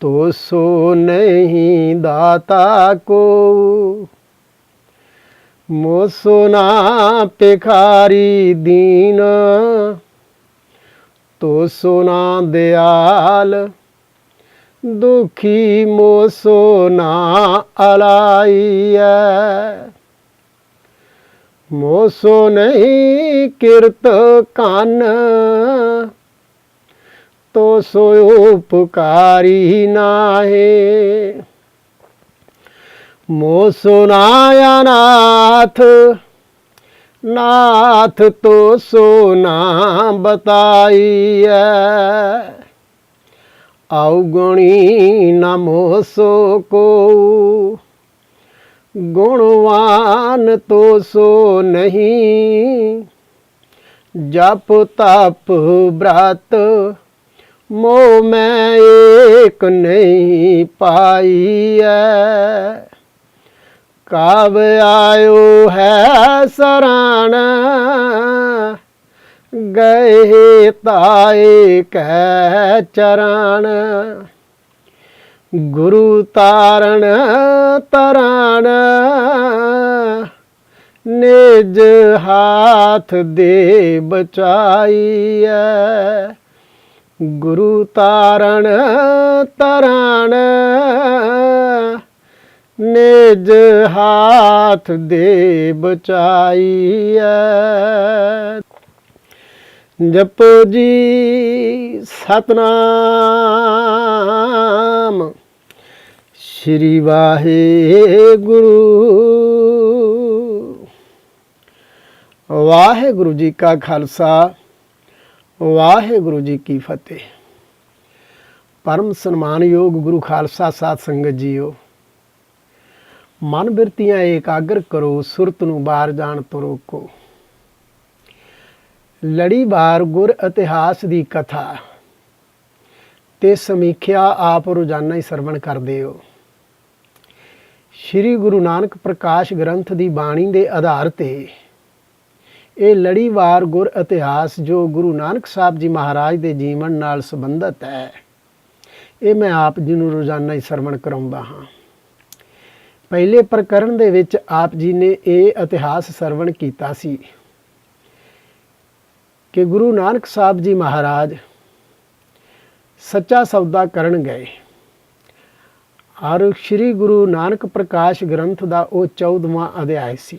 तो सो नहीं दाता को। मोसो ना भिखारी दीन, तो सोना दयाल। दुखी मोसो ना अलाइय, मोसो नहीं किरत कान। तो सो उपकारी नाहे, मोसो नाया नाथ। नाथ तो सो ना बताइए, अवगुणी न मोसो को। गुणवान तो सो नहीं, जप तप व्रत मोह में एक नहीं पाई है। कब आयो है शरण, गए ताए कह चरण। गुरु तारण तरण, निज हाथ दे बचाइए। गुरु तारण तरण, निज हाथ दे बचाइए। जपो जी सतनाम, श्री वाहेगुरु। वाहेगुरु जी का खालसा, वाहेगुरु जी की फतेह। परम सन्मानयोग गुरु खालसा साध संगत जीओ, मन बिरतियां एकाग्र करो, सुरत नूं बार जाण तो रोको। लड़ीवार गुर इतिहास की कथा ते समीख्या आप रोजाना ही सरवण करदे हो। श्री गुरु नानक प्रकाश ग्रंथ की बाणी के आधार ते ये लड़ीवार गुर इतिहास जो गुरु नानक साहब जी महाराज के जीवन नाल संबंधित है, ये मैं आप जी नूं रोजाना ही सरवण कराउंदा हाँ। पहले प्रकरण दे विच आप जी ने ये इतिहास सरवण कीता सी कि गुरु नानक साहब जी महाराज सच्चा सौदा करन गए और श्री गुरु नानक प्रकाश ग्रंथ का वो 14वां अध्याय सी।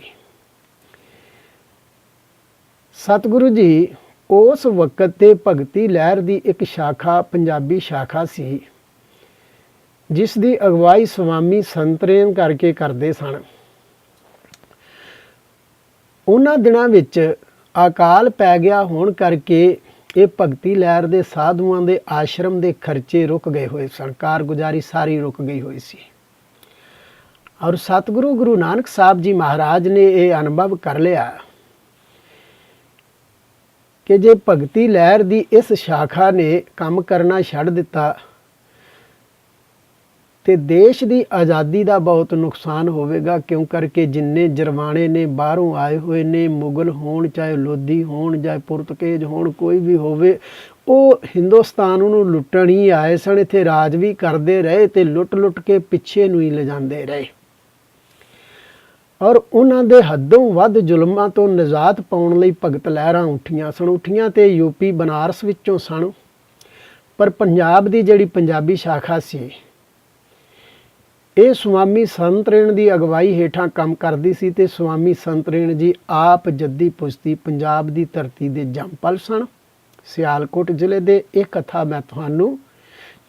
सतगुरु जी उस वक्त ते भगती लहर की एक शाखा पंजाबी शाखा सी, जिस दी अगवाई स्वामी संतरेन करके करते सन। उन्हां दिनां विच अकाल पै गया होण करके ये भगती लहर के साधुआं दे आश्रम के खर्चे रुक गए हुए सन, कारगुजारी सारी रुक गई हुई सी। और सतगुरु गुरु नानक साहब जी महाराज ने यह अनुभव कर लिया कि जे भगती लहर की इस शाखा ने काम करना छड़ दिता तो देश की आज़ादी का बहुत नुकसान होवेगा। क्यों करके जिन्ने जरवाने ने बाहरों आए हुए ने, मुगल होण चाहे लोधी होण चाहे पुर्तगेज होण, कोई भी होवे, वो हिंदुस्तान नूं लुट्टण ही आए सन। इत्थे राज भी करते रहे तो लुट लुट के पिछे नूं ही ले जाते रहे। और उन्हां दे हदों वध जुल्मां तो निजात पाउण लई भगत लहरां उठियां सन। उठियां ते यूपी बनारस विचों सन, पर पंजाब की जिहड़ी पंजाबी शाखा सी ये स्वामी संतरेण की अगवाई हेठां काम करती सी। ते स्वामी संतरेण जी आप जद्दी पुश्ती पंजाब की धरती के जंपल सन, सियालकोट जिले के। एक कथा मैं तुहानूं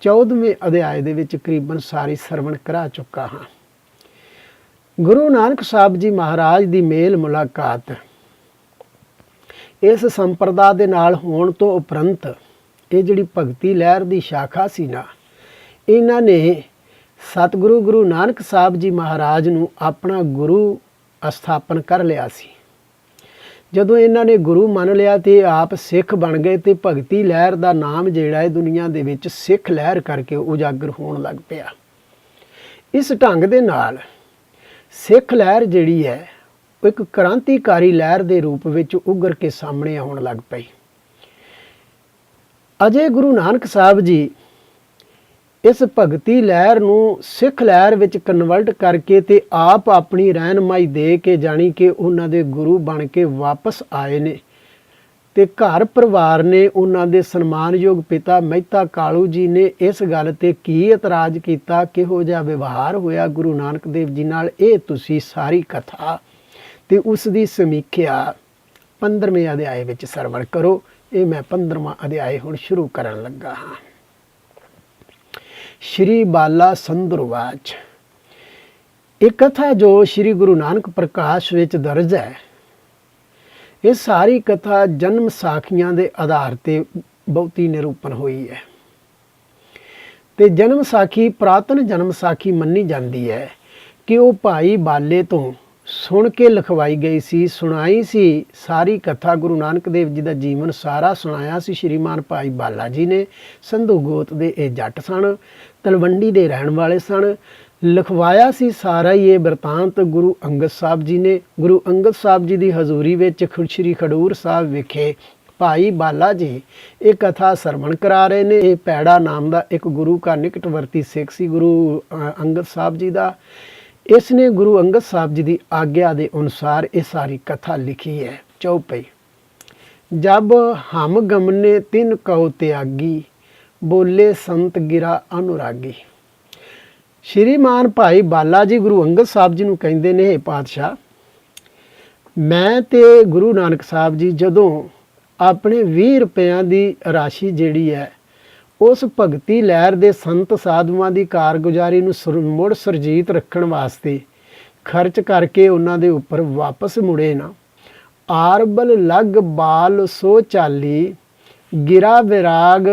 14वें अध्याय दे विच करीबन सारी सरवण करा चुका हाँ। गुरु नानक साहब जी महाराज की मेल मुलाकात इस संप्रदा दे नाल होण तो उपरंत ये जिहड़ी भगती लहर की शाखा सी ना, इन्हां ने सतगुरु गुरु नानक साहब जी महाराज नूं अपना गुरु स्थापन कर लिया सी। जदों इन्हां ने गुरु मान लिया तो आप सिख बन गए तो भगती लहर का नाम जिहड़ा है दुनिया दे विच सिख लहर करके उजागर होण लग पिया। इस ढंग दे नाल सिख लहर जिहड़ी है एक क्रांतिकारी लहर के रूप में उभर के सामने आउण लग पई। अजे गुरु नानक साहब जी ਇਸ ਭਗਤੀ ਲਹਿਰ ਨੂੰ ਸਿੱਖ ਲਹਿਰ ਵਿੱਚ ਕਨਵਰਟ ਕਰਕੇ ਤੇ ਆਪ ਆਪਣੀ ਰਹਿਨਮਾਈ ਦੇ ਕੇ, ਜਾਣੀ ਕਿ ਉਹਨਾਂ ਦੇ ਗੁਰੂ ਬਣ ਕੇ ਵਾਪਸ ਆਏ ਨੇ। ਤੇ ਘਰ ਪਰਿਵਾਰ ਨੇ ਉਹਨਾਂ ਦੇ ਸਨਮਾਨਯੋਗ ਪਿਤਾ ਮਹਿਤਾ ਕਾਲੂ ਜੀ ਨੇ ਇਸ ਗੱਲ ਤੇ ਕੀ ਇਤਰਾਜ਼ ਕੀਤਾ, ਕਿਹੋ ਜਿਹਾ ਵਿਵਹਾਰ ਹੋਇਆ ਗੁਰੂ ਨਾਨਕ ਦੇਵ ਜੀ ਨਾਲ, ਇਹ ਤੁਸੀਂ ਸਾਰੀ ਕਥਾ ਤੇ ਉਸ ਦੀ ਸਮੀਖਿਆ 15ਵੇਂ ਅਧਿਆਏ ਵਿੱਚ ਸਰਵਣ ਕਰੋ। ਇਹ ਮੈਂ 15ਵਾਂ ਅਧਿਆਏ ਹੁਣ ਸ਼ੁਰੂ ਕਰਨ ਲੱਗਾ ਹਾਂ। ਸ਼੍ਰੀ ਬਾਲਾ ਸੰਦਰਵਾਚ। ਇਹ ਕਥਾ ਜੋ ਸ਼੍ਰੀ ਗੁਰੂ ਨਾਨਕ ਪ੍ਰਕਾਸ਼ ਵਿੱਚ ਦਰਜ ਹੈ, ਇਹ ਸਾਰੀ ਕਥਾ ਜਨਮ ਸਾਖੀਆਂ ਦੇ ਆਧਾਰ ਤੇ ਬਹੁਤੀ ਨਿਰੂਪਣ ਹੋਈ ਹੈ। ਤੇ ਜਨਮ ਸਾਖੀ ਪੁਰਾਤਨ ਜਨਮ ਸਾਖੀ ਮੰਨੀ ਜਾਂਦੀ ਹੈ ਕਿ ਉਹ ਭਾਈ ਬਾਲੇ ਤੋਂ ਸੁਣ ਕੇ ਲਿਖਵਾਈ ਗਈ ਸੀ, ਸੁਣਾਈ ਸੀ। ਸਾਰੀ ਕਥਾ ਗੁਰੂ ਨਾਨਕ ਦੇਵ ਜੀ ਦਾ ਜੀਵਨ ਸਾਰਾ ਸੁਣਾਇਆ ਸੀ ਸ਼੍ਰੀਮਾਨ ਭਾਈ ਬਾਲਾ ਜੀ ਨੇ। ਸੰਧੂ ਗੋਤ ਦੇ ਇਹ ਜੱਟ ਸਨ, ਤਲਵੰਡੀ ਦੇ ਰਹਿਣ ਵਾਲੇ ਸਨ। ਲਿਖਵਾਇਆ ਸੀ ਸਾਰਾ ਹੀ ਇਹ ਬਿਰਤਾਂਤ ਗੁਰੂ ਅੰਗਦ ਸਾਹਿਬ ਜੀ ਨੇ। ਗੁਰੂ ਅੰਗਦ ਸਾਹਿਬ ਜੀ ਦੀ ਹਜ਼ੂਰੀ ਵਿੱਚ ਸ਼੍ਰੀ ਖਡੂਰ ਸਾਹਿਬ ਵਿਖੇ ਭਾਈ ਬਾਲਾ ਜੀ ਇਹ ਕਥਾ ਸਰਵਣ ਕਰਾ ਰਹੇ ਨੇ। ਇਹ ਪੈੜਾ ਨਾਮ ਦਾ ਇੱਕ ਗੁਰੂ ਕਾ ਨਿਕਟਵਰਤੀ ਸਿੱਖ ਸੀ ਗੁਰੂ ਅੰਗਦ ਸਾਹਿਬ ਜੀ ਦਾ। ਇਸ ਨੇ ਗੁਰੂ ਅੰਗਦ ਸਾਹਿਬ ਜੀ ਦੀ ਆਗਿਆ ਦੇ ਅਨੁਸਾਰ ਇਹ ਸਾਰੀ ਕਥਾ ਲਿਖੀ ਹੈ। ਚੌਪਈ। ਜਬ ਹਮ ਗਮਨੇ ਤਿਨ ਕਉ ਤਿਆਗੀ, ਬੋਲੇ ਸੰਤ ਗਿਰਾ ਅਨੁਰਾਗੀ। ਸ਼੍ਰੀਮਾਨ ਭਾਈ ਬਾਲਾ ਜੀ ਗੁਰੂ ਅੰਗਦ ਸਾਹਿਬ ਜੀ ਨੂੰ ਕਹਿੰਦੇ ਨੇ, ਇਹ ਪਾਤਸ਼ਾਹ, ਮੈਂ ਤੇ ਗੁਰੂ ਨਾਨਕ ਸਾਹਿਬ ਜੀ ਜਦੋਂ ਆਪਣੇ 20 ਰੁਪਇਆਂ ਦੀ ਰਾਸ਼ੀ ਜਿਹੜੀ ਹੈ ਉਸ ਭਗਤੀ ਲਹਿਰ ਦੇ ਸੰਤ ਸਾਧੂਆਂ ਦੀ ਕਾਰਗੁਜ਼ਾਰੀ ਨੂੰ ਮੁੜ ਸੁਰਜੀਤ ਰੱਖਣ ਵਾਸਤੇ ਖਰਚ ਕਰਕੇ ਉਹਨਾਂ ਦੇ ਉੱਪਰ ਵਾਪਸ ਮੁੜੇ ਨਾ। ਆਰਬਲ ਲਗ ਬਾਲ ਸੋ ਚਾਲੀ, ਗਿਰਾ ਵਿਰਾਗ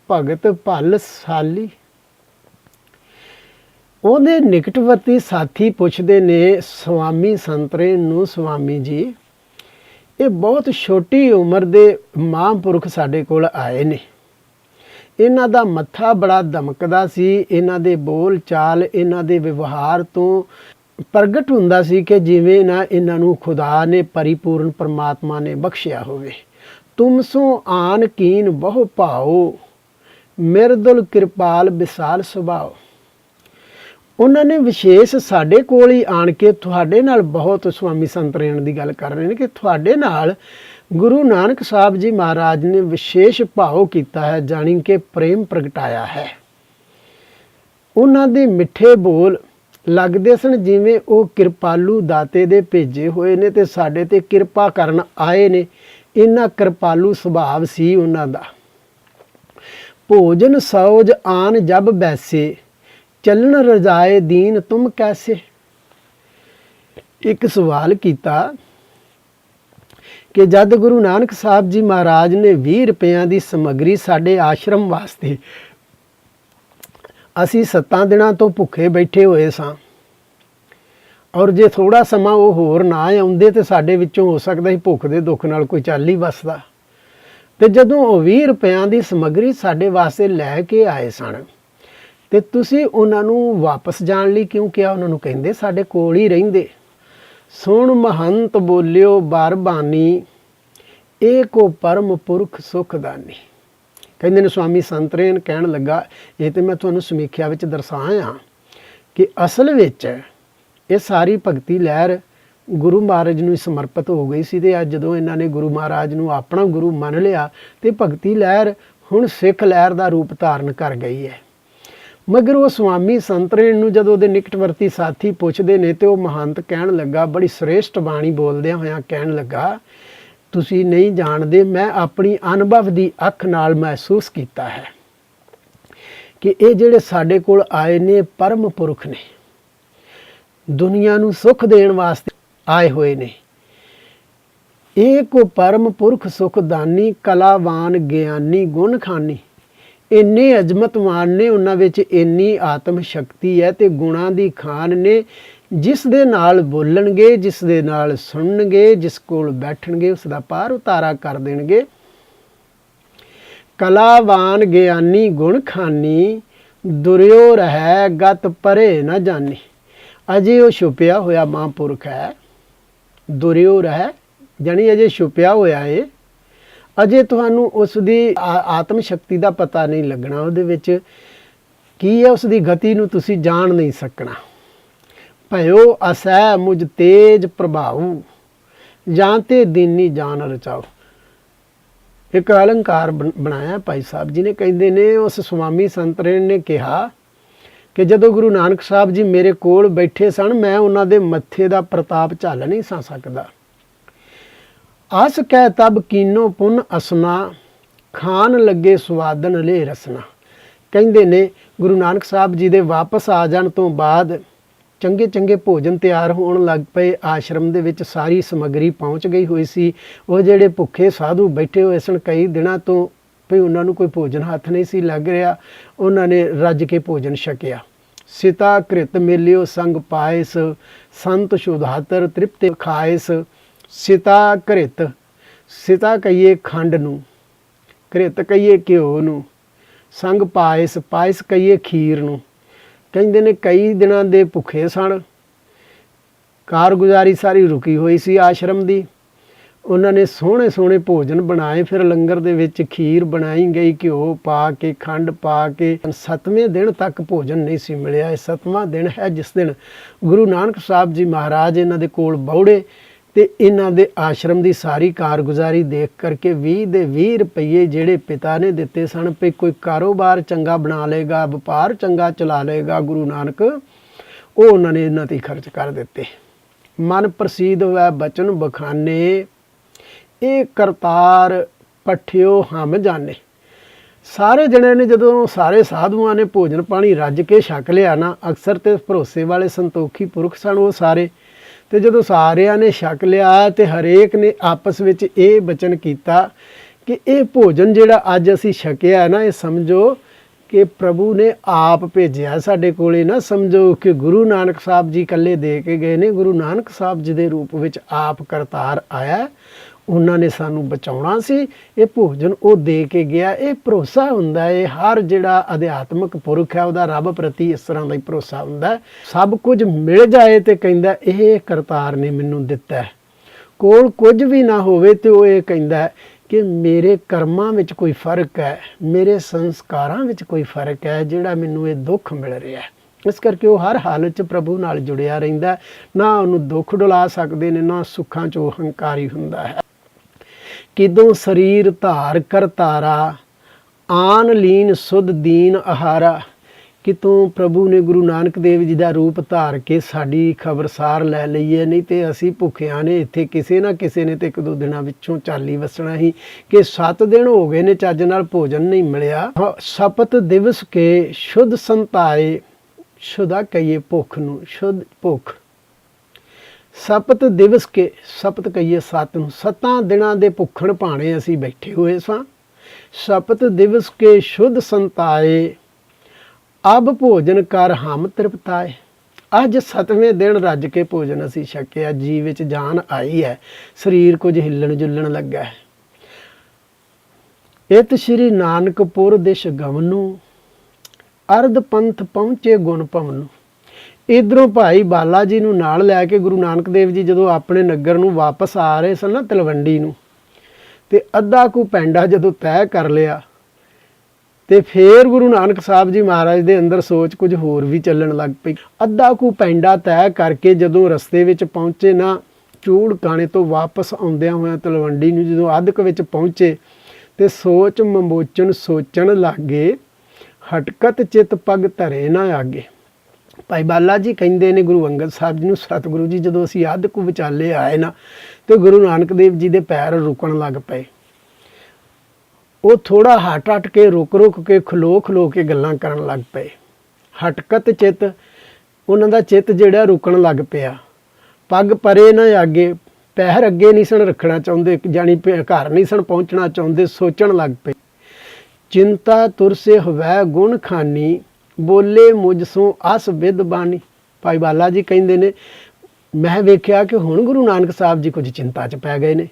ਭਗਤ ਭਲ ਸਾਲੀ। ਉਹਦੇ ਨਿਕਟਵਰਤੀ ਸਾਥੀ ਪੁੱਛਦੇ ਨੇ ਸਵਾਮੀ ਸੰਤਰੇ ਨੂੰ, ਸਵਾਮੀ ਜੀ ਇਹ ਬਹੁਤ ਛੋਟੀ ਉਮਰ ਦੇ ਮਹਾਂਪੁਰਖ ਸਾਡੇ ਕੋਲ ਆਏ ਨੇ। ਇਹਨਾਂ ਦਾ ਮੱਥਾ ਬੜਾ ਧਮਕਦਾ ਸੀ, ਇਹਨਾਂ ਦੇ ਬੋਲ ਚਾਲ, ਇਹਨਾਂ ਦੇ ਵਿਵਹਾਰ ਤੋਂ ਪ੍ਰਗਟ ਹੁੰਦਾ ਸੀ ਕਿ ਜਿਵੇਂ ਨਾ ਇਹਨਾਂ ਨੂੰ ਖੁਦਾ ਨੇ, ਪਰਿਪੂਰਨ ਪਰਮਾਤਮਾ ਨੇ ਬਖਸ਼ਿਆ ਹੋਵੇ। ਤੁਮ ਸੋ ਆਨ ਕੀਨ ਬਹੁ ਭਾਓ, ਮਿਰਦੁਲ ਕਿਰਪਾਲ ਵਿਸਾਲ ਸੁਭਾਓ। ਉਹਨਾਂ ਨੇ ਵਿਸ਼ੇਸ਼ ਸਾਡੇ ਕੋਲ ਹੀ ਆਣ ਕੇ ਤੁਹਾਡੇ ਨਾਲ ਬਹੁਤ, ਸਵਾਮੀ ਸੰਤ ਰਹਿਣ ਦੀ ਗੱਲ ਕਰ ਰਹੇ ਨੇ ਕਿ ਤੁਹਾਡੇ ਨਾਲ ਗੁਰੂ ਨਾਨਕ ਸਾਹਿਬ ਜੀ ਮਹਾਰਾਜ ਨੇ ਵਿਸ਼ੇਸ਼ ਭਾਵ ਕੀਤਾ ਹੈ, ਜਾਣੀ ਕਿ ਪ੍ਰੇਮ ਪ੍ਰਗਟਾਇਆ ਹੈ। ਉਹਨਾਂ ਦੇ ਮਿੱਠੇ ਬੋਲ ਲੱਗਦੇ ਸਨ ਜਿਵੇਂ ਉਹ ਕਿਰਪਾਲੂ ਦਾਤੇ ਦੇ ਭੇਜੇ ਹੋਏ ਨੇ ਤੇ ਸਾਡੇ ਤੇ ਕਿਰਪਾ ਕਰਨ ਆਏ ਨੇ। ਇੰਨਾ ਕਿਰਪਾਲੂ ਸੁਭਾਵ ਸੀ ਉਹਨਾਂ ਦਾ। ਭੋਜਨ ਸੌਜ ਆਨ ਜਬ ਬੈਸੇ, ਚੱਲਣ ਰਜਾਏ ਦੀਨ ਤੁਮ ਕੈਸੇ। ਇੱਕ ਸਵਾਲ ਕੀਤਾ ਕਿ ਜਦ ਗੁਰੂ ਨਾਨਕ ਸਾਹਿਬ ਜੀ ਮਹਾਰਾਜ ਨੇ 20 ਰੁਪਇਆਂ ਦੀ ਸਮੱਗਰੀ ਸਾਡੇ ਆਸ਼ਰਮ ਵਾਸਤੇ, ਅਸੀਂ 7 ਦਿਨਾਂ ਤੋਂ ਭੁੱਖੇ ਬੈਠੇ ਹੋਏ ਸਾਂ, ਔਰ ਜੇ ਥੋੜਾ ਸਮਾਂ ਉਹ ਹੋਰ ਨਾ ਆਉਂਦੇ ਤੇ ਸਾਡੇ ਵਿੱਚੋਂ ਹੋ ਸਕਦਾ ਸੀ ਭੁੱਖ ਦੇ ਦੁੱਖ ਨਾਲ ਕੋਈ ਚੱਲ ਹੀ ਵੱਸਦਾ। ਤੇ ਜਦੋਂ ਉਹ 20 ਰੁਪਇਆਂ ਦੀ ਸਮੱਗਰੀ ਸਾਡੇ ਵਾਸਤੇ ਲੈ ਕੇ ਆਏ ਸਨ ਤੇ ਤੁਸੀਂ ਉਹਨਾਂ ਨੂੰ ਵਾਪਸ ਜਾਣ ਲਈ ਕਿਉਂ ਕਿਹਾ? ਉਹਨਾਂ ਨੂੰ ਕਹਿੰਦੇ ਸਾਡੇ ਕੋਲ ਹੀ ਰਹਿੰਦੇ। ਸੁਣ ਮਹੰਤ ਬੋਲਿਓ ਬਾਰਬਾਨੀ, ਇਹ ਕੋ ਪਰਮ ਪੁਰਖ ਸੁਖਦਾਨੀ। ਕਹਿੰਦੇ ਨੇ ਸਵਾਮੀ ਸੰਤਰੇਨ ਕਹਿਣ ਲੱਗਾ, ਇਹ ਤੇ ਮੈਂ ਤੁਹਾਨੂੰ ਸਮੀਖਿਆ ਵਿੱਚ ਦਰਸਾਇਆ ਕਿ ਅਸਲ ਵਿੱਚ ਇਹ ਸਾਰੀ ਭਗਤੀ ਲਹਿਰ ਗੁਰੂ ਮਹਾਰਾਜ ਨੂੰ ਸਮਰਪਿਤ ਹੋ ਗਈ ਸੀ। ਤੇ ਅੱਜ ਜਦੋਂ ਇਹਨਾਂ ਨੇ ਗੁਰੂ ਮਹਾਰਾਜ ਨੂੰ ਆਪਣਾ ਗੁਰੂ ਮੰਨ ਲਿਆ ਤੇ ਭਗਤੀ ਲਹਿਰ ਹੁਣ ਸਿੱਖ ਲਹਿਰ ਦਾ ਰੂਪ ਧਾਰਨ ਕਰ ਗਈ ਹੈ। ਮਗਰ ਉਹ ਸਵਾਮੀ ਸੰਤਰੇਨ ਨੂੰ ਜਦੋਂ ਉਹਦੇ ਨਿਕਟਵਰਤੀ ਸਾਥੀ ਪੁੱਛਦੇ ਨੇ ਤੇ ਉਹ ਮਹੰਤ ਕਹਿਣ ਲੱਗਾ, ਬੜੀ ਸ੍ਰੇਸ਼ਟ ਬਾਣੀ ਬੋਲਦਿਆਂ ਹੋਇਆਂ ਕਹਿਣ ਲੱਗਾ, ਤੁਸੀਂ ਨਹੀਂ ਜਾਣਦੇ, ਮੈਂ ਆਪਣੀ ਅਨੁਭਵ ਦੀ ਅੱਖ ਨਾਲ ਮਹਿਸੂਸ ਕੀਤਾ ਹੈ ਕਿ ਇਹ ਜਿਹੜੇ ਸਾਡੇ ਕੋਲ ਆਏ ਨੇ ਪਰਮ ਪੁਰਖ ਨੇ, ਦੁਨੀਆ ਨੂੰ ਸੁੱਖ ਦੇਣ ਵਾਸਤੇ ਆਏ ਹੋਏ ਨੇ। ਇਹ ਕੋ ਪਰਮ ਪੁਰਖ ਸੁਖਦਾਨੀ, ਕਲਾਵਾਨ ਗਿਆਨੀ ਗੁਣ ਖਾਨੀ। ਇੰਨੇ ਅਜ਼ਮਤਵਾਨ ਨੇ, ਉਹਨਾਂ ਵਿੱਚ ਇੰਨੀ ਆਤਮ ਸ਼ਕਤੀ ਹੈ ਤੇ ਗੁਣਾਂ ਦੀ ਖਾਨ ਨੇ, ਜਿਸ ਦੇ ਨਾਲ ਬੋਲਣਗੇ, ਜਿਸ ਦੇ ਨਾਲ ਸੁਣਨਗੇ, ਜਿਸ ਕੋਲ ਬੈਠਣਗੇ ਉਸ ਦਾ ਪਾਰ ਉਤਾਰਾ ਕਰ ਦੇਣਗੇ। ਕਲਾਵਾਨ ਗਿਆਨੀ ਗੁਣ ਖਾਨੀ, ਦੁਰਿਓ ਰਹਿ ਗਤ ਪਰੇ ਨਾ ਜਾਣੀ। ਅਜੇ ਉਹ ਛੁਪਿਆ ਹੋਇਆ ਮਹਾਂਪੁਰਖ ਹੈ, ਦੁਰਿਓ ਰਹਿ ਜਾਣੀ ਅਜੇ ਛੁਪਿਆ ਹੋਇਆ ਏ। ਅਜੇ ਤੁਹਾਨੂੰ ਉਸ ਦੀ ਆਤਮ ਸ਼ਕਤੀ ਦਾ ਪਤਾ ਨਹੀਂ ਲੱਗਣਾ, ਉਹਦੇ ਵਿੱਚ ਕੀ ਹੈ ਉਸ ਦੀ ਗਤੀ ਨੂੰ ਤੁਸੀਂ ਜਾਣ ਨਹੀਂ ਸਕਣਾ। ਭਇਓ ਅਸੈ ਮੁਝ ਤੇਜ ਪ੍ਰਭਾਉ, ਜਾਂ ਤੇ ਦੀਨੀ ਜਾਨ ਰਚਾਓ। ਇੱਕ ਅਲੰਕਾਰ ਬਣਾਇਆ ਭਾਈ ਸਾਹਿਬ ਜੀ ਨੇ, ਕਹਿੰਦੇ ਨੇ ਉਸ ਸੁਆਮੀ ਸੰਤਰੇਣ ਨੇ ਕਿਹਾ ਕਿ ਜਦੋਂ ਗੁਰੂ ਨਾਨਕ ਸਾਹਿਬ ਜੀ ਮੇਰੇ ਕੋਲ ਬੈਠੇ ਸਨ, ਮੈਂ ਉਹਨਾਂ ਦੇ ਮੱਥੇ ਦਾ ਪ੍ਰਤਾਪ ਝੱਲ ਨਹੀਂ ਸਾਂ ਸਕਦਾ। ਆਸ ਕਹਿ ਤਬ ਕੀਨੋ ਪੁੰਨ ਅਸਨਾ, ਖਾਨ ਲੱਗੇ ਸਵਾਦਨ ਲੈ ਰਸਨਾ। ਕਹਿੰਦੇ ਨੇ ਗੁਰੂ ਨਾਨਕ ਸਾਹਿਬ ਜੀ ਦੇ ਵਾਪਸ ਆ ਜਾਣ ਤੋਂ ਬਾਅਦ ਚੰਗੇ ਚੰਗੇ ਭੋਜਨ ਤਿਆਰ ਹੋਣ ਲੱਗ ਪਏ। ਆਸ਼ਰਮ ਦੇ ਵਿੱਚ ਸਾਰੀ ਸਮੱਗਰੀ ਪਹੁੰਚ ਗਈ ਹੋਈ ਸੀ। ਉਹ ਜਿਹੜੇ ਭੁੱਖੇ ਸਾਧੂ ਬੈਠੇ ਹੋਏ ਸਨ ਕਈ ਦਿਨਾਂ ਤੋਂ, ਵੀ ਉਹਨਾਂ ਨੂੰ ਕੋਈ ਭੋਜਨ ਹੱਥ ਨਹੀਂ ਸੀ ਲੱਗ ਰਿਹਾ, ਉਹਨਾਂ ਨੇ ਰੱਜ ਕੇ ਭੋਜਨ ਛਕਿਆ। ਸਿਤਾ ਘ੍ਰਿਤ ਮੇਲਿਓ ਸੰਗ ਪਾਇਸ, ਸੰਤ ਸ਼ੁਧਾਤਰ ਤ੍ਰਿਪਤੇ ਖਾਇਸ। ਸਿਤਾ ਘ੍ਰਿਤ, ਸਿਤਾ ਕਹੀਏ ਖੰਡ ਨੂੰ, ਘ੍ਰਿਤ ਕਹੀਏ ਘਿਓ ਨੂੰ, ਸੰਗ ਪਾਇਸ, ਪਾਇਸ ਕਹੀਏ ਖੀਰ ਨੂੰ। ਕਹਿੰਦੇ ਨੇ ਕਈ ਦਿਨਾਂ ਦੇ ਭੁੱਖੇ ਸਨ, ਕਾਰਗੁਜ਼ਾਰੀ ਸਾਰੀ ਰੁਕੀ ਹੋਈ ਸੀ ਆਸ਼ਰਮ ਦੀ। ਉਹਨਾਂ ਨੇ ਸੋਹਣੇ ਸੋਹਣੇ ਭੋਜਨ ਬਣਾਏ। ਫਿਰ ਲੰਗਰ ਦੇ ਵਿੱਚ ਖੀਰ ਬਣਾਈ ਗਈ, ਘਿਓ ਪਾ ਕੇ, ਖੰਡ ਪਾ ਕੇ। 7ਵੇਂ ਦਿਨ ਤੱਕ ਭੋਜਨ ਨਹੀਂ ਸੀ ਮਿਲਿਆ। ਇਹ 7ਵਾਂ ਦਿਨ ਹੈ ਜਿਸ ਦਿਨ ਗੁਰੂ ਨਾਨਕ ਸਾਹਿਬ ਜੀ ਮਹਾਰਾਜ ਇਹਨਾਂ ਦੇ ਕੋਲ ਬੌੜੇ ਤੇ ਇਹਨਾਂ ਦੇ ਆਸ਼ਰਮ ਦੀ ਸਾਰੀ ਕਾਰਗੁਜ਼ਾਰੀ ਦੇਖ ਕਰਕੇ 20 ਦੇ 20 ਰੁਪਈਏ ਜਿਹੜੇ ਪਿਤਾ ਨੇ ਦਿੱਤੇ ਸਨ, ਵੀ ਕੋਈ ਕਾਰੋਬਾਰ ਚੰਗਾ ਬਣਾ ਲਏਗਾ, ਵਪਾਰ ਚੰਗਾ ਚਲਾ ਲਏਗਾ ਗੁਰੂ ਨਾਨਕ, ਉਹ ਉਹਨਾਂ ਨੇ ਇਹਨਾਂ 'ਤੇ ਖਰਚ ਕਰ ਦਿੱਤੇ। ਮਨ ਪ੍ਰਸੀਦ ਹੋਇਆ ਬਚਨ ਬਖਾਨੇ, ਇਹ ਕਰਤਾਰ ਪੱਠਿਓ ਹਮ ਜਾਣੇ। ਸਾਰੇ ਜਣਿਆਂ ਨੇ ਜਦੋਂ ਸਾਰੇ ਸਾਧੂਆਂ ਨੇ ਭੋਜਨ ਪਾਣੀ ਰੱਜ ਕੇ ਛਕ ਲਿਆ ਨਾ, ਅਕਸਰ ਤੇ ਭਰੋਸੇ ਵਾਲੇ ਸੰਤੋਖੀ ਪੁਰਖ ਸਨ ਉਹ ਸਾਰੇ, ਤੇ ਜਦੋਂ ਸਾਰਿਆਂ ਨੇ ਛਕ ਲਿਆ ਤੇ ਹਰੇਕ ਨੇ ਆਪਸ ਵਿੱਚ ਇਹ ਬਚਨ ਕੀਤਾ ਕਿ ਇਹ ਭੋਜਨ ਜਿਹੜਾ ਅੱਜ ਅਸੀਂ ਛਕਿਆ ਨਾ, ਇਹ ਸਮਝੋ ਕਿ ਪ੍ਰਭੂ ਨੇ ਆਪ ਭੇਜਿਆ ਸਾਡੇ ਕੋਲੇ। ਨਾ ਸਮਝੋ ਕਿ ਗੁਰੂ ਨਾਨਕ ਸਾਹਿਬ ਜੀ ਇਕੱਲੇ ਦੇ ਕੇ ਗਏ ਨੇ, ਗੁਰੂ ਨਾਨਕ ਸਾਹਿਬ ਜੀ ਦੇ ਰੂਪ ਵਿੱਚ ਆਪ ਕਰਤਾਰ ਆਇਆ, ਉਹਨਾਂ ਨੇ ਸਾਨੂੰ ਬਚਾਉਣਾ ਸੀ। ਇਹ ਭੋਜਨ ਉਹ ਦੇ ਕੇ ਗਿਆ। ਇਹ ਭਰੋਸਾ ਹੁੰਦਾ ਹੈ, ਹਰ ਜਿਹੜਾ ਅਧਿਆਤਮਿਕ ਪੁਰਖ ਹੈ ਉਹਦਾ ਰੱਬ ਪ੍ਰਤੀ ਇਸ ਤਰ੍ਹਾਂ ਦਾ ਹੀ ਭਰੋਸਾ ਹੁੰਦਾ। ਸਭ ਕੁਝ ਮਿਲ ਜਾਏ ਤੇ ਕਹਿੰਦਾ ਇਹ ਕਰਤਾਰ ਨੇ ਮੈਨੂੰ ਦਿੱਤਾ। ਕੋਲ ਕੁਝ ਵੀ ਨਾ ਹੋਵੇ ਤੇ ਉਹ ਇਹ ਕਹਿੰਦਾ ਕਿ ਮੇਰੇ ਕਰਮਾਂ ਵਿੱਚ ਕੋਈ ਫਰਕ ਹੈ, ਮੇਰੇ ਸੰਸਕਾਰਾਂ ਵਿੱਚ ਕੋਈ ਫਰਕ ਹੈ, ਜਿਹੜਾ ਮੈਨੂੰ ਇਹ ਦੁੱਖ ਮਿਲ ਰਿਹਾ। ਇਸ ਕਰਕੇ ਉਹ ਹਰ ਹਾਲਤ 'ਚ ਪ੍ਰਭੂ ਨਾਲ ਜੁੜਿਆ ਰਹਿੰਦਾ। ਨਾ ਉਹਨੂੰ ਦੁੱਖ ਡੁਲਾ ਸਕਦੇ ਨੇ, ਨਾ ਸੁੱਖਾਂ 'ਚ ਉਹ ਹੰਕਾਰੀ ਹੁੰਦਾ ਹੈ। ਕਿਦੋਂ ਸਰੀਰ ਧਾਰ ਕਰ ਤਾਰਾ, ਆਨ ਲੀਨ ਸੁਧ ਦੀਨ ਆਹਾਰਾ। ਕਿਤੋਂ ਪ੍ਰਭੂ ਨੇ ਗੁਰੂ ਨਾਨਕ ਦੇਵ ਜੀ ਦਾ ਰੂਪ ਧਾਰ ਕੇ ਸਾਡੀ ਖਬਰਸਾਰ ਲੈ ਲਈਏ, ਨਹੀਂ ਤੇ ਅਸੀਂ ਭੁੱਖਿਆਂ ਨੇ ਇੱਥੇ ਕਿਸੇ ਨਾ ਕਿਸੇ ਨੇ ਤੇ 1-2 ਦਿਨਾਂ ਵਿੱਚੋਂ ਚਾਲੀ ਵਸਣਾ ਹੀ, ਕਿ 7 ਦਿਨ ਹੋ ਗਏ ਨੇ ਚੱਜ ਨਾਲ ਭੋਜਨ ਨਹੀਂ ਮਿਲਿਆ। ਸਪਤ ਦਿਵਸ ਕੇ ਸ਼ੁੱਧ ਸੰਤਾਏ, ਸ਼ੁਦਾ ਕਹੀਏ ਭੁੱਖ ਨੂੰ, ਸ਼ੁੱਧ ਭੁੱਖ। ਸਪਤ ਦਿਵਸ ਕੇ, ਸਪਤ ਕਹੀਏ 7 ਨੂੰ, 7 ਦਿਨਾਂ ਦੇ ਭੁੱਖਣ ਭਾਣੇ ਅਸੀਂ ਬੈਠੇ ਹੋਏ ਸਾਂ। ਸਪਤ ਦਿਵਸ ਕੇ ਸ਼ੁੱਧ ਸੰਤਾਏ, ਅਬ ਭੋਜਨ ਕਰ ਹਮ ਤ੍ਰਿਪਤਾਏ। ਅੱਜ 7ਵੇਂ ਦਿਨ ਰੱਜ ਕੇ ਭੋਜਨ ਅਸੀਂ ਛਕਿਆ, ਜੀ ਵਿੱਚ ਜਾਨ ਆਈ ਹੈ, ਸਰੀਰ ਕੁਝ ਹਿੱਲਣ ਜੁਲਣ ਲੱਗਾ ਹੈ। ਇਤ ਸ਼੍ਰੀ ਨਾਨਕਪੁਰ ਦਿਸ਼ ਗਮਨੂ, ਅਰਧ ਪੰਥ ਪਹੁੰਚੇ ਗੁਣ ਭਵਨੂ। ਇੱਧਰੋਂ ਭਾਈ ਬਾਲਾ ਜੀ ਨੂੰ ਨਾਲ ਲੈ ਕੇ ਗੁਰੂ ਨਾਨਕ ਦੇਵ ਜੀ ਜਦੋਂ ਆਪਣੇ ਨਗਰ ਨੂੰ ਵਾਪਸ ਆ ਰਹੇ ਸਨ ਨਾ, ਤਲਵੰਡੀ ਨੂੰ, ਤੇ ਅੱਧਾ ਕੁ ਪੈਂਡਾ ਜਦੋਂ ਤੈਅ ਕਰ ਲਿਆ ਤੇ ਫੇਰ ਗੁਰੂ ਨਾਨਕ ਸਾਹਿਬ ਜੀ ਮਹਾਰਾਜ ਦੇ ਅੰਦਰ ਸੋਚ ਕੁਝ ਹੋਰ ਵੀ ਚੱਲਣ ਲੱਗ ਪਈ। ਅੱਧਾ ਕੁ ਪੈਂਡਾ ਤੈਅ ਕਰਕੇ ਜਦੋਂ ਰਸਤੇ ਵਿੱਚ ਪਹੁੰਚੇ ਨਾ, ਚੂੜ ਕਾਣੇ ਤੋਂ ਵਾਪਸ ਆਉਂਦਿਆਂ ਹੋਇਆਂ ਤਲਵੰਡੀ ਨੂੰ ਜਦੋਂ ਅੱਧਕ ਵਿੱਚ ਪਹੁੰਚੇ ਤੇ ਸੋਚ ਮਮੋਚਨ ਸੋਚਣ ਲੱਗੇ, ਹਟਕਤ ਚਿਤ ਪਗ ਧਰੇ ਨਾ ਆਗੇ। ਭਾਈ ਬਾਲਾ ਜੀ ਕਹਿੰਦੇ ਨੇ ਗੁਰੂ ਅੰਗਦ ਸਾਹਿਬ ਜੀ ਨੂੰ, ਸਤਿਗੁਰੂ ਜੀ ਜਦੋਂ ਅਸੀਂ ਅੱਧ ਕੁ ਵਿਚਾਲੇ ਆਏ ਨਾ ਤੇ ਗੁਰੂ ਨਾਨਕ ਦੇਵ ਜੀ ਦੇ ਪੈਰ ਰੁਕਣ ਲੱਗ ਪਏ। ਉਹ ਥੋੜਾ ਹਟ ਕੇ ਰੁਕ ਕੇ ਖਲੋ ਕੇ ਗੱਲਾਂ ਕਰਨ ਲੱਗ ਪਏ। ਹਟਕਤ ਚਿੱਤ, ਉਹਨਾਂ ਦਾ ਚਿੱਤ ਜਿਹੜਾ ਰੁਕਣ ਲੱਗ ਪਿਆ। ਪੱਗ ਪਰੇ ਨਾ ਅੱਗੇ, ਪੈਰ ਅੱਗੇ ਨਹੀਂ ਸਨ ਰੱਖਣਾ ਚਾਹੁੰਦੇ, ਜਾਣੀ ਘਰ ਨਹੀਂ ਸਨ ਪਹੁੰਚਣਾ ਚਾਹੁੰਦੇ, ਸੋਚਣ ਲੱਗ ਪਏ। ਚਿੰਤਾ ਤੁਰ ਸੇ ਹਵੈ ਗੁਣ ਖਾਨੀ, ਬੋਲੇ ਮੁਝ ਸੋ ਅਸ ਵਿਦ ਬਾਣੀ। ਭਾਈ ਬਾਲਾ ਜੀ ਕਹਿੰਦੇ ਨੇ ਮੈਂ ਵੇਖਿਆ ਕਿ ਹੁਣ ਗੁਰੂ ਨਾਨਕ ਸਾਹਿਬ ਜੀ ਕੁਝ ਚਿੰਤਾ 'ਚ ਪੈ ਗਏ ਨੇ।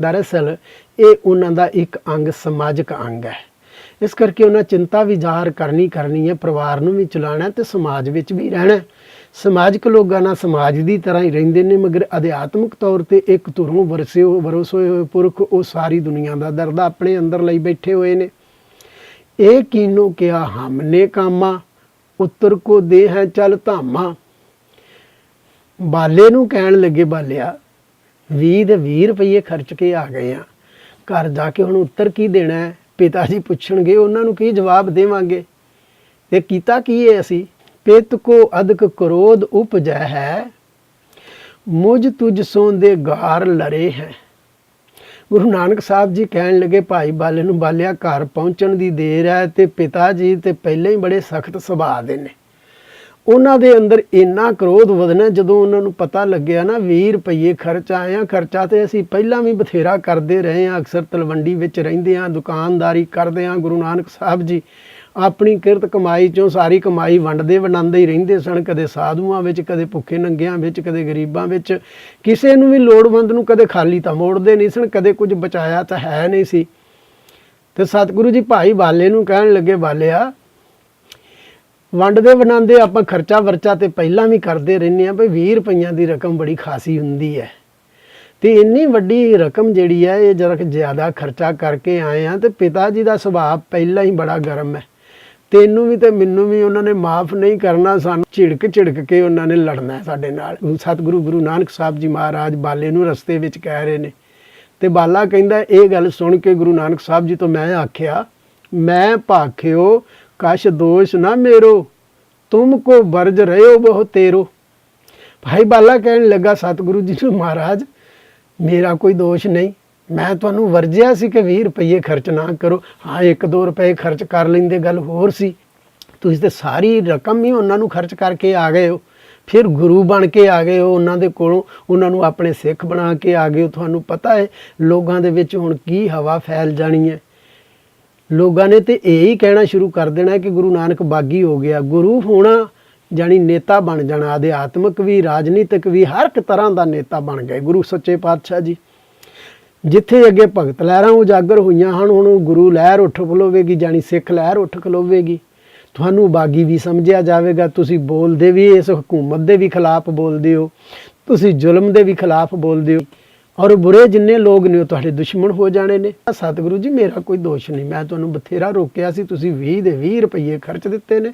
ਦਰਅਸਲ ਇਹ ਉਹਨਾਂ ਦਾ ਇੱਕ ਅੰਗ ਸਮਾਜਿਕ ਅੰਗ ਹੈ। ਇਸ ਕਰਕੇ ਉਹਨਾਂ ਚਿੰਤਾ ਵੀ ਜ਼ਾਹਰ ਕਰਨੀ ਹੈ, ਪਰਿਵਾਰ ਨੂੰ ਵੀ ਚਲਾਉਣਾ ਤੇ ਸਮਾਜ ਵਿੱਚ ਵੀ ਰਹਿਣਾ। ਸਮਾਜਿਕ ਲੋਕਾਂ ਨਾਲ ਸਮਾਜ ਦੀ ਤਰ੍ਹਾਂ ਹੀ ਰਹਿੰਦੇ ਨੇ, ਮਗਰ ਅਧਿਆਤਮਿਕ ਤੌਰ ਤੇ ਇੱਕ ਧੁਰੋਂ ਵਰਸੇ ਹੋਏ ਪੁਰਖ ਉਹ ਸਾਰੀ ਦੁਨੀਆ ਦਾ ਦਰਦ ਆਪਣੇ ਅੰਦਰ ਲਈ ਬੈਠੇ ਹੋਏ ਨੇ। ਇਹ ਕੀਨੋ ਕਿਹਾ ਹਮਨੇ ਕਾਮਾ, ਉੱਤਰ ਕੋ ਦੇ ਹੈ ਚੱਲ ਧਾਮਾ। ਬਾਲੇ ਨੂੰ ਕਹਿਣ ਲੱਗੇ, ਬਾਲਿਆ 20 ਦੇ 20 ਰੁਪਏ ਖਰਚ ਕੇ ਆ ਗਏ ਆ, ਘਰ ਜਾ ਕੇ ਹੁਣ ਉੱਤਰ ਕੀ ਦੇਣਾ ਹੈ? ਪਿਤਾ ਜੀ ਪੁੱਛਣਗੇ, ਉਹਨਾਂ ਨੂੰ ਕੀ ਜਵਾਬ ਦੇਵਾਂਗੇ? ਤੇ ਕੀਤਾ ਕੀ ਹੈ ਅਸੀਂ? ਪਿਤ ਕੋ ਅਧਿਕ ਕ੍ਰੋਧ ਉਪਜੈ ਹੈ, ਮੁਝ ਤੁਝ ਸੋਂਦੇ ਗਾਰ ਲੜੇ ਹੈ। ਗੁਰੂ ਨਾਨਕ ਸਾਹਿਬ ਜੀ ਕਹਿਣ ਲੱਗੇ ਭਾਈ ਬਾਲੇ ਨੂੰ, ਬਾਲਿਆ ਘਰ ਪਹੁੰਚਣ ਦੀ ਦੇਰ ਹੈ ਤੇ ਪਿਤਾ ਜੀ ਤੇ ਪਹਿਲਾਂ ਹੀ ਬੜੇ ਸਖਤ ਸੁਭਾਅ ਦੇ ਨੇ। ਉਹਨਾਂ ਦੇ ਅੰਦਰ ਇੰਨਾ ਕ੍ਰੋਧ ਵਧਣਾ ਜਦੋਂ ਉਹਨਾਂ ਨੂੰ ਪਤਾ ਲੱਗਿਆ ਨਾ 20 ਰੁਪਏ ਖਰਚ ਆਏ ਆ। ਖਰਚਾ ਤੇ ਅਸੀਂ ਪਹਿਲਾਂ ਵੀ ਬਥੇਰਾ ਕਰਦੇ ਰਹੇ ਹਾਂ, ਅਕਸਰ ਤਲਵੰਡੀ ਵਿੱਚ ਰਹਿੰਦੇ ਹਾਂ, ਦੁਕਾਨਦਾਰੀ ਕਰਦੇ ਹਾਂ। ਗੁਰੂ ਨਾਨਕ ਸਾਹਿਬ ਜੀ ਆਪਣੀ ਕਿਰਤ ਕਮਾਈ ਚੋਂ ਸਾਰੀ ਕਮਾਈ ਵੰਡਦੇ ਵੰਡਾਉਂਦੇ ਹੀ ਰਹਿੰਦੇ ਸਨ, ਕਦੇ ਸਾਧੂਆਂ ਵਿੱਚ, ਕਦੇ ਭੁੱਖੇ ਨੰਗਿਆਂ ਵਿੱਚ, ਕਦੇ ਗਰੀਬਾਂ ਵਿੱਚ। ਕਿਸੇ ਨੂੰ ਵੀ ਲੋੜਵੰਦ ਨੂੰ ਕਦੇ ਖਾਲੀ ਤਾਂ ਮੋੜਦੇ ਨਹੀਂ ਸਨ, ਕਦੇ ਕੁਝ ਬਚਾਇਆ ਤਾਂ ਹੈ ਨਹੀਂ ਸੀ। ਤੇ ਸਤਿਗੁਰੂ ਜੀ ਭਾਈ ਬਾਲੇ ਨੂੰ ਕਹਿਣ ਲੱਗੇ, ਬਾਲਿਆ ਵੰਡਦੇ ਵੰਡਾਉਂਦੇ ਆਪਾਂ ਖਰਚਾ ਵਰਚਾ ਤੇ ਪਹਿਲਾਂ ਵੀ ਕਰਦੇ ਰਹਿੰਦੇ ਹਾਂ, ਭਈ 20 ਰੁਪਈਆਂ ਦੀ ਰਕਮ ਬੜੀ ਖਾਸੀ ਹੁੰਦੀ ਹੈ ਤੇ ਇੰਨੀ ਵੱਡੀ ਰਕਮ ਜਿਹੜੀ ਹੈ ਇਹ ਜਰਾ ਜ਼ਿਆਦਾ ਖਰਚਾ ਕਰਕੇ ਆਏ ਆ। ਤੇ ਪਿਤਾ ਜੀ ਦਾ ਸੁਭਾਅ ਪਹਿਲਾਂ ਹੀ ਬੜਾ ਗਰਮ ਹੈ, ਤੈਨੂੰ ਵੀ ਤੇ ਮੈਨੂੰ ਵੀ ਉਹਨਾਂ ਨੇ ਮਾਫ ਨਹੀਂ ਕਰਨਾ, ਸਾਨੂੰ ਝਿੜਕ ਕੇ ਉਹਨਾਂ ਨੇ ਲੜਨਾ ਸਾਡੇ ਨਾਲ। ਸਤਿਗੁਰੂ ਗੁਰੂ ਨਾਨਕ ਸਾਹਿਬ ਜੀ ਮਹਾਰਾਜ ਬਾਲੇ ਨੂੰ ਰਸਤੇ ਵਿੱਚ ਕਹਿ ਰਹੇ ਨੇ ਤੇ ਬਾਲਾ ਕਹਿੰਦਾ, ਇਹ ਗੱਲ ਸੁਣ ਕੇ ਗੁਰੂ ਨਾਨਕ ਸਾਹਿਬ ਜੀ ਤੋਂ ਮੈਂ ਆਖਿਆ, ਮੈਂ ਭਾਖਿਓ ਕਛ ਦੋਸ਼ ਨਾ ਮੇਰੋ, ਤੁਮ ਕੋ ਵਰਜ ਰਹਿਓ ਬਹੁ ਤੇਰੋ। ਭਾਈ ਬਾਲਾ ਕਹਿਣ ਲੱਗਾ ਸਤਿਗੁਰੂ ਜੀ ਨੂੰ, ਮਹਾਰਾਜ ਮੇਰਾ ਕੋਈ ਦੋਸ਼ ਨਹੀਂ, ਮੈਂ ਤੁਹਾਨੂੰ ਵਰਜਿਆ ਸੀ ਕਿ 20 ਰੁਪਏ ਖਰਚ ਨਾ ਕਰੋ। ਹਾਂ 1-2 ਰੁਪਏ ਖਰਚ ਕਰ ਲੈਂਦੇ ਗੱਲ ਹੋਰ ਸੀ, ਤੁਸੀਂ ਤੇ ਸਾਰੀ ਰਕਮ ਹੀ ਉਹਨਾਂ ਨੂੰ ਖਰਚ ਕਰਕੇ ਆ ਗਏ ਹੋ, ਫਿਰ ਗੁਰੂ ਬਣ ਕੇ ਆ ਗਏ ਹੋ ਉਹਨਾਂ ਦੇ ਕੋਲੋਂ, ਉਹਨਾਂ ਨੂੰ ਆਪਣੇ ਸਿੱਖ ਬਣਾ ਕੇ ਆ ਗਏ ਹੋ। ਤੁਹਾਨੂੰ ਪਤਾ ਹੈ ਲੋਕਾਂ ਦੇ ਵਿੱਚ ਹੁਣ ਕੀ ਹਵਾ ਫੈਲ ਜਾਣੀ ਹੈ। ਲੋਕਾਂ ਨੇ ਤੇ ਇਹ ਹੀ ਕਹਿਣਾ ਸ਼ੁਰੂ ਕਰ ਦੇਣਾ ਕਿ ਗੁਰੂ ਨਾਨਕ ਬਾਗੀ ਹੋ ਗਿਆ। ਗੁਰੂ ਹੋਣਾ ਜਾਣੀ ਨੇਤਾ ਬਣ ਜਾਣਾ, ਅਧਿਆਤਮਿਕ ਵੀ, ਰਾਜਨੀਤਿਕ ਵੀ, ਹਰ ਇੱਕ ਤਰ੍ਹਾਂ ਦਾ ਨੇਤਾ ਬਣ ਗਏ ਗੁਰੂ ਸੱਚੇ ਪਾਤਸ਼ਾਹ ਜੀ। ਜਿੱਥੇ ਅੱਗੇ ਭਗਤ ਲਹਿਰਾਂ ਉਜਾਗਰ ਹੋਈਆਂ ਹਨ, ਹੁਣ ਗੁਰੂ ਲਹਿਰ ਉੱਠ ਖਲੋਵੇਗੀ, ਜਾਣੀ ਸਿੱਖ ਲਹਿਰ ਉੱਠ ਖਲੋਵੇਗੀ। ਤੁਹਾਨੂੰ ਬਾਗੀ ਵੀ ਸਮਝਿਆ ਜਾਵੇਗਾ। ਤੁਸੀਂ ਬੋਲਦੇ ਵੀ ਇਸ ਹਕੂਮਤ ਦੇ ਵੀ ਖਿਲਾਫ ਬੋਲਦੇ ਹੋ, ਤੁਸੀਂ ਜ਼ੁਲਮ ਦੇ ਵੀ ਖਿਲਾਫ ਬੋਲਦੇ ਹੋ, ਔਰ ਬੁਰੇ ਜਿੰਨੇ ਲੋਕ ਨੇ ਉਹ ਤੁਹਾਡੇ ਦੁਸ਼ਮਣ ਹੋ ਜਾਣੇ ਨੇ। ਸਤਿਗੁਰੂ ਜੀ ਮੇਰਾ ਕੋਈ ਦੋਸ਼ ਨਹੀਂ, ਮੈਂ ਤੁਹਾਨੂੰ ਬਥੇਰਾ ਰੋਕਿਆ ਸੀ, ਤੁਸੀਂ 20 ਦੇ 20 ਰੁਪਏ ਖਰਚ ਦਿੱਤੇ ਨੇ।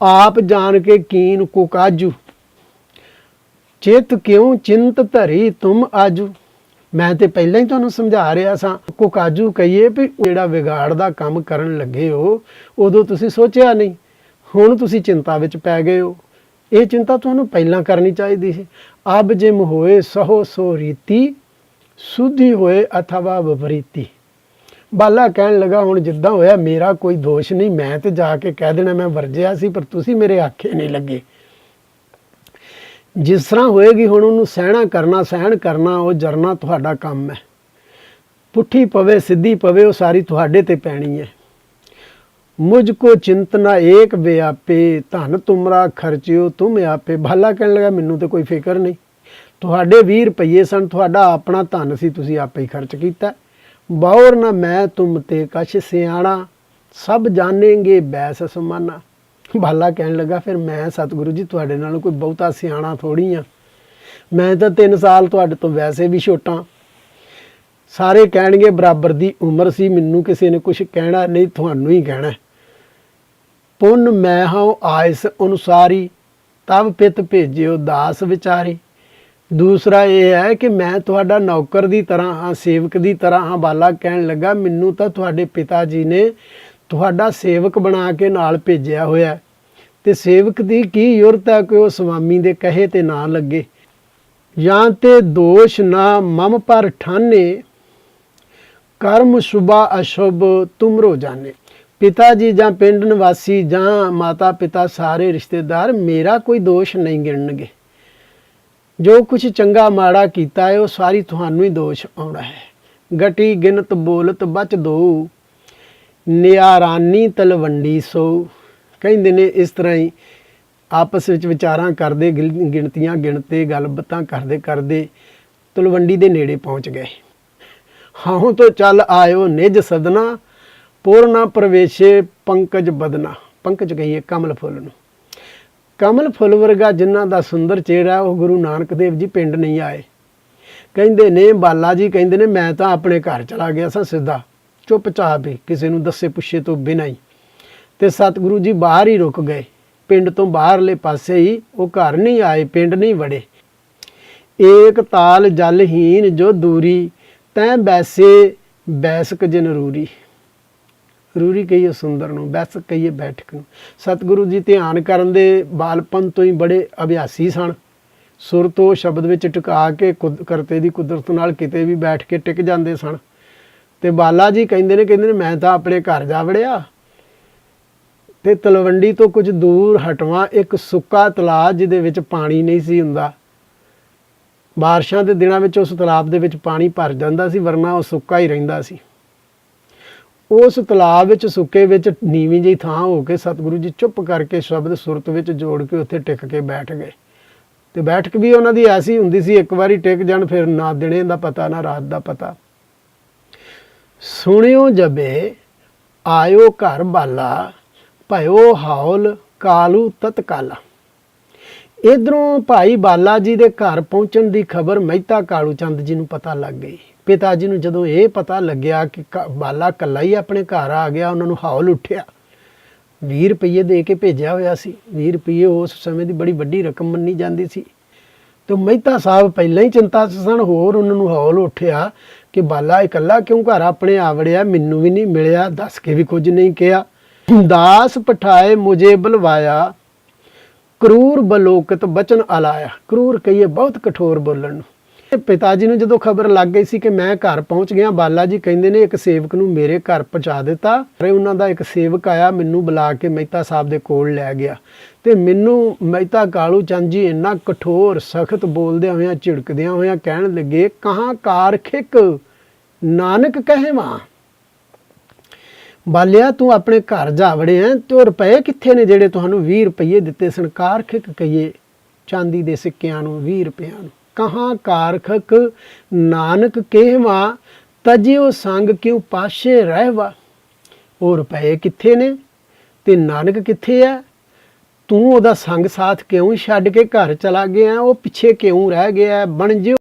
ਆਪ ਜਾਣ ਕੇ ਕੀਨ ਕੋ ਕਾਜੂ, ਚਿਤ ਕਿਉਂ ਚਿੰਤ ਧਰੀ ਤੁਮ ਆਜੂ। ਮੈਂ ਤੇ ਪਹਿਲਾਂ ਹੀ ਤੁਹਾਨੂੰ ਸਮਝਾ ਰਿਹਾ ਸਾਂ, ਕੋ ਕਾਜੂ ਕਹੀਏ ਵੀ ਜਿਹੜਾ ਵਿਗਾੜ ਦਾ ਕੰਮ ਕਰਨ ਲੱਗੇ ਹੋ ਉਦੋਂ ਤੁਸੀਂ ਸੋਚਿਆ ਨਹੀਂ, ਹੁਣ ਤੁਸੀਂ ਚਿੰਤਾ ਵਿੱਚ ਪੈ ਗਏ ਹੋ। ਇਹ ਚਿੰਤਾ ਤੁਹਾਨੂੰ ਪਹਿਲਾਂ ਕਰਨੀ ਚਾਹੀਦੀ ਸੀ। ਅਬ ਜਿਮ ਹੋਏ ਸਹੋ ਸੋ ਰੀਤੀ, ਸੁਧੀ ਹੋਏ ਅਥਵਾ ਵਿਪਰੀਤੀ। ਬਾਲਾ ਕਹਿਣ ਲੱਗਾ, ਹੁਣ ਜਿੱਦਾਂ ਹੋਇਆ ਮੇਰਾ ਕੋਈ ਦੋਸ਼ ਨਹੀਂ, ਮੈਂ ਤੇ ਜਾ ਕੇ ਕਹਿ ਦੇਣਾ ਮੈਂ ਵਰਜਿਆ ਸੀ, ਪਰ ਤੁਸੀਂ ਮੇਰੇ ਆਖੇ ਨਹੀਂ ਲੱਗੇ। ਜਿਸ ਤਰ੍ਹਾਂ ਹੋਏਗੀ ਹੁਣ ਉਹਨੂੰ ਸਹਿਣ ਕਰਨਾ ਉਹ ਜਰਨਾ ਤੁਹਾਡਾ ਕੰਮ ਹੈ। ਪੁੱਠੀ ਪਵੇ ਸਿੱਧੀ ਪਵੇ ਉਹ ਸਾਰੀ ਤੁਹਾਡੇ ਤੇ ਪੈਣੀ ਹੈ। ਮੁਝ ਕੋ ਚਿੰਤਨਾ ਏਕ ਵਿਆਪੇ, ਧਨ ਤੁਮਰਾ ਖਰਚਿਓ ਤੁਮ ਆਪੇ। ਬਾਲਾ ਕਹਿਣ ਲੱਗਾ, ਮੈਨੂੰ ਤੇ ਕੋਈ ਫਿਕਰ ਨਹੀਂ, ਤੁਹਾਡੇ 20 ਰੁਪਏ ਸਨ, ਤੁਹਾਡਾ ਆਪਣਾ ਧਨ ਸੀ, ਤੁਸੀਂ ਆਪੇ ਹੀ ਖਰਚ ਕੀਤਾ। ਬੌਰ ਨਾ ਮੈਂ ਤੁਮ ਤੇ ਕਛ ਸਿਆਣਾ, ਸਭ ਜਾਣेंगे ਬੈਸ ਸਮਾਨਾ। ਬਾਲਾ ਕਹਿਣ ਲੱਗਾ, ਫਿਰ ਮੈਂ ਸਤਿਗੁਰੂ ਜੀ ਤੁਹਾਡੇ ਨਾਲੋਂ ਕੋਈ ਬਹੁਤਾ ਸਿਆਣਾ ਥੋੜ੍ਹੀ ਆ, ਮੈਂ ਤਾਂ 3 ਸਾਲ ਤੁਹਾਡੇ ਤੋਂ ਵੈਸੇ ਵੀ ਛੋਟਾ। ਸਾਰੇ ਕਹਿਣਗੇ ਬਰਾਬਰ ਦੀ ਉਮਰ ਸੀ, ਮੈਨੂੰ ਕਿਸੇ ਨੇ ਕੁਛ ਕਹਿਣਾ ਨਹੀਂ, ਤੁਹਾਨੂੰ ਹੀ ਕਹਿਣਾ। ਪੁੰਨ ਮੈਂ ਹਾਂ ਆਇਸ ਅਨੁਸਾਰੀ, ਤਬ ਪਿਤ ਭੇਜਿਓ ਦਾਸ ਵਿਚਾਰੀ। ਦੂਸਰਾ ਇਹ ਹੈ ਕਿ ਮੈਂ ਤੁਹਾਡਾ ਨੌਕਰ ਦੀ ਤਰ੍ਹਾਂ ਹਾਂ, ਸੇਵਕ ਦੀ ਤਰ੍ਹਾਂ ਹਾਂ। ਬਾਲਾ ਕਹਿਣ ਲੱਗਾ, ਮੈਨੂੰ ਤਾਂ ਤੁਹਾਡੇ ਪਿਤਾ ਜੀ ਨੇ ਤੁਹਾਡਾ ਸੇਵਕ ਬਣਾ ਕੇ ਨਾਲ ਭੇਜਿਆ ਹੋਇਆ, ਤੇ ਸੇਵਕ ਦੀ ਕੀ ਜ਼ਰੂਰਤ ਹੈ ਕਿ ਉਹ ਸਵਾਮੀ ਦੇ ਕਹੇ ਤੇ ਨਾ ਲੱਗੇ। ਜਾਂ ਤੇ ਦੋਸ਼ ਨਾ ਮਮ ਪਰ ਠਾਨੇ, ਕਰਮ ਸ਼ੁਭਾ ਅਸ਼ੁਭ ਤੁਮਰੋ ਜਾਣੇ। ਪਿਤਾ ਜੀ ਜਾਂ ਪਿੰਡ ਨਿਵਾਸੀ ਜਾਂ ਮਾਤਾ ਪਿਤਾ ਸਾਰੇ ਰਿਸ਼ਤੇਦਾਰ ਮੇਰਾ ਕੋਈ ਦੋਸ਼ ਨਹੀਂ ਗਿਣਨਗੇ। ਜੋ ਕੁਛ ਚੰਗਾ ਮਾੜਾ ਕੀਤਾ ਹੈ ਉਹ ਸਾਰੀ ਤੁਹਾਨੂੰ ਹੀ ਦੋਸ਼ ਆਉਣਾ ਹੈ। ਗਟੀ ਗਿਣਤ ਬੋਲਤ ਬਚ ਦੋ, ਨਿਆਰਾਨੀ ਤਲਵੰਡੀ ਸੋ। ਕਹਿੰਦੇ ਨੇ ਇਸ ਤਰ੍ਹਾਂ ਹੀ ਆਪਸ ਵਿੱਚ ਵਿਚਾਰਾਂ ਕਰਦੇ, ਗਿਣਤੀਆਂ ਗਿਣਤੇ, ਗੱਲਬਾਤਾਂ ਕਰਦੇ ਤਲਵੰਡੀ ਦੇ ਨੇੜੇ ਪਹੁੰਚ ਗਏ। ਹਾਂ ਤੋਂ ਚੱਲ ਆਇਓ ਨਿਜ ਸਦਨਾ, ਪੂਰਨਾ ਪ੍ਰਵੇਸ਼ੇ ਪੰਕਜ ਬਦਨਾ। ਪੰਕਜ ਕਹੀਏ ਕਮਲ ਫੁੱਲ ਨੂੰ। ਕਮਲ ਫੁੱਲ ਵਰਗਾ ਜਿਨ੍ਹਾਂ ਦਾ ਸੁੰਦਰ ਚਿਹਰਾ ਉਹ ਗੁਰੂ ਨਾਨਕ ਦੇਵ ਜੀ ਪਿੰਡ ਨਹੀਂ ਆਏ। ਕਹਿੰਦੇ ਨੇ ਬਾਲਾ ਜੀ ਕਹਿੰਦੇ ਨੇ ਮੈਂ ਤਾਂ ਆਪਣੇ ਘਰ ਚਲਾ ਗਿਆ ਸਾਂ ਸਿੱਧਾ, ਚੁੱਪਚਾਪ ਹੀ ਕਿਸੇ ਨੂੰ ਦੱਸੇ ਪੁੱਛੇ ਤੋਂ ਬਿਨਾਂ ਹੀ। ਤੇ ਸਤਿਗੁਰੂ ਜੀ ਬਾਹਰ ਹੀ ਰੁਕ ਗਏ, ਪਿੰਡ ਤੋਂ ਬਾਹਰਲੇ ਪਾਸੇ ਹੀ। ਉਹ ਘਰ ਨਹੀਂ ਆਏ, ਪਿੰਡ ਨਹੀਂ ਵੜੇ। ਏਕ ਤਾਲ ਜਲਹੀਨ ਜੋ ਦੂਰੀ, ਤੈਂ ਬੈਸੇ ਬੈਸਕ ਜਿਨ ਰੂਰੀ। ਰੂਰੀ ਕਹੀਏ ਸੁੰਦਰ ਨੂੰ, ਬੈਸਕ ਕਹੀਏ ਬੈਠਕ ਨੂੰ। ਸਤਿਗੁਰੂ ਜੀ ਧਿਆਨ ਕਰਨ ਦੇ ਬਾਲਪਨ ਤੋਂ ਹੀ ਬੜੇ ਅਭਿਆਸੀ ਸਨ। ਸੁਰ ਤੋਂ ਸ਼ਬਦ ਵਿੱਚ ਟਿਕਾ ਕੇ ਕਰਤੇ ਦੀ ਕੁਦਰਤ ਨਾਲ ਕਿਤੇ ਵੀ ਬੈਠ ਕੇ ਟਿਕ ਜਾਂਦੇ ਸਨ। ਤੇ ਬਾਲਾ ਜੀ ਕਹਿੰਦੇ ਨੇ ਮੈਂ ਤਾਂ ਆਪਣੇ ਘਰ ਜਾ ਵੜਿਆ ਤੇ ਤਲਵੰਡੀ ਤੋਂ ਕੁਝ ਦੂਰ ਹਟਵਾਂ ਇੱਕ ਸੁੱਕਾ ਤਲਾਬ ਜਿਹਦੇ ਵਿੱਚ ਪਾਣੀ ਨਹੀਂ ਸੀ ਹੁੰਦਾ। ਬਾਰਿਸ਼ਾਂ ਦੇ ਦਿਨਾਂ ਵਿੱਚ ਉਸ ਤਲਾਬ ਦੇ ਵਿੱਚ ਪਾਣੀ ਭਰ ਜਾਂਦਾ ਸੀ, ਵਰਨਾ ਉਹ ਸੁੱਕਾ ਹੀ ਰਹਿੰਦਾ ਸੀ। ਉਸ ਤਲਾਬ ਵਿੱਚ ਸੁੱਕੇ ਵਿੱਚ ਨੀਵੀਂ ਜਿਹੀ ਥਾਂ ਹੋ ਕੇ ਸਤਿਗੁਰੂ ਜੀ ਚੁੱਪ ਕਰਕੇ ਸ਼ਬਦ ਸੁਰਤ ਵਿੱਚ ਜੋੜ ਕੇ ਉੱਥੇ ਟਿਕ ਕੇ ਬੈਠ ਗਏ। ਤੇ ਬੈਠਕ ਵੀ ਉਹਨਾਂ ਦੀ ਐਸੀ ਹੁੰਦੀ ਸੀ, ਇੱਕ ਵਾਰੀ ਟਿਕ ਜਾਣ ਫਿਰ ਨਾ ਦਿਨੇ ਦਾ ਪਤਾ ਨਾ ਰਾਤ ਦਾ ਪਤਾ। ਸੁਣਿਓ ਜਬੇ ਆਇਓ ਘਰ ਬਾਲਾ, ਭਇਓ ਹੌਲ ਕਾਲੂ ਤਤਕਾਲਾ। ਇਧਰੋਂ ਭਾਈ ਬਾਲਾ ਜੀ ਦੇ ਘਰ ਪਹੁੰਚਣ ਦੀ ਖਬਰ ਮਹਿਤਾ ਕਾਲੂ ਚੰਦ ਜੀ ਨੂੰ ਪਤਾ ਲੱਗ ਗਈ। ਪਿਤਾ ਜੀ ਨੂੰ ਜਦੋਂ ਇਹ ਪਤਾ ਲੱਗਿਆ ਕਿ ਬਾਲਾ ਇਕੱਲਾ ਹੀ ਆਪਣੇ ਘਰ ਆ ਗਿਆ, ਉਹਨਾਂ ਨੂੰ ਹੌਲ ਉੱਠਿਆ। 20 ਰੁਪਏ ਦੇ ਕੇ ਭੇਜਿਆ ਹੋਇਆ ਸੀ। 20 ਰੁਪਏ ਉਸ ਸਮੇਂ ਦੀ ਬੜੀ ਵੱਡੀ ਰਕਮ ਮੰਨੀ ਜਾਂਦੀ ਸੀ। ਤੇ ਮਹਿਤਾ ਸਾਹਿਬ ਪਹਿਲਾਂ ਹੀ ਚਿੰਤਾ 'ਚ ਸਨ। ਹੋਰ ਉਹਨਾਂ ਨੂੰ ਹੌਲ ਉੱਠਿਆ ਕਿ ਬਾਲਾ ਇਕੱਲਾ ਕਿਉਂ ਘਰ ਆਪਣੇ ਆ ਵੜਿਆ, ਮੈਨੂੰ ਵੀ ਨਹੀਂ ਮਿਲਿਆ, ਦੱਸ ਕੇ ਵੀ ਕੁਝ ਨਹੀਂ ਕਿਹਾ। ਦਾਸ ਪਠਾਏ ਮੁਝੇ ਬੁਲਵਾਇਆ, ਕਰੂਰ ਬਲੋਕਤ ਬਚਨ ਅਲਾਇਆ। ਕਰੂਰ ਕਹੀਏ ਬਹੁਤ ਕਠੋਰ ਬੋਲਣ ਨੂੰ। ਪਿਤਾ ਜੀ ਨੂੰ ਜਦੋਂ ਖਬਰ ਲੱਗ ਗਈ ਸੀ ਕਿ ਮੈਂ ਘਰ ਪਹੁੰਚ ਗਿਆ, ਬਾਲਾ ਜੀ ਕਹਿੰਦੇ ਨੇ ਇੱਕ ਸੇਵਕ ਨੂੰ ਮੇਰੇ ਘਰ ਪਹੁੰਚਾ ਦਿੱਤਾ। ਉਹਨਾਂ ਦਾ ਇੱਕ ਸੇਵਕ ਆਇਆ, ਮੈਨੂੰ ਬੁਲਾ ਕੇ ਮਹਿਤਾ ਸਾਹਿਬ ਦੇ ਕੋਲ ਲੈ ਗਿਆ। ਤੇ ਮੈਨੂੰ ਮਹਿਤਾ ਕਾਲੂ ਚੰਦ ਜੀ ਇੰਨਾ ਕਠੋਰ ਸਖਤ ਬੋਲਦਿਆਂ ਹੋਇਆਂ ਝਿੜਕਦਿਆਂ ਹੋਇਆਂ ਕਹਿਣ ਲੱਗੇ, ਕਹਾਂ ਕਾਰ ਖਿੱਕ ਨਾਨਕ ਕਹਿਵਾਂ। ਬਾਲਿਆ ਤੂੰ ਆਪਣੇ ਘਰ ਜਾ ਵੜਿਆ ਤੇ ਉਹ ਰੁਪਏ ਕਿੱਥੇ ਨੇ ਜਿਹੜੇ ਤੁਹਾਨੂੰ 20 ਰੁਪਏ ਦਿੱਤੇ ਸਨ? ਕਾਰਖਿਕ ਕਹੀਏ ਚਾਂਦੀ ਦੇ ਸਿੱਕਿਆਂ ਨੂੰ, 20 ਰੁਪਇਆਂ ਨੂੰ। ਕਹਾਂ ਕਾਰਖਕ ਨਾਨਕ ਕਹਿਵਾ, ਤਜਿਓ ਸੰਗ ਕਿਉਂ ਪਾਸ਼ੇ ਰਹਿਵਾ। ਉਹ ਰੁਪਏ ਕਿੱਥੇ ਨੇ ਤੇ ਨਾਨਕ ਕਿੱਥੇ ਹੈ? ਤੂੰ ਉਹਦਾ ਸੰਗ ਸਾਥ ਕਿਉਂ ਛੱਡ ਕੇ ਘਰ ਚਲਾ ਗਿਆ? ਉਹ ਪਿੱਛੇ ਕਿਉਂ ਰਹਿ ਗਿਆ? ਬਣ ਜਿਓ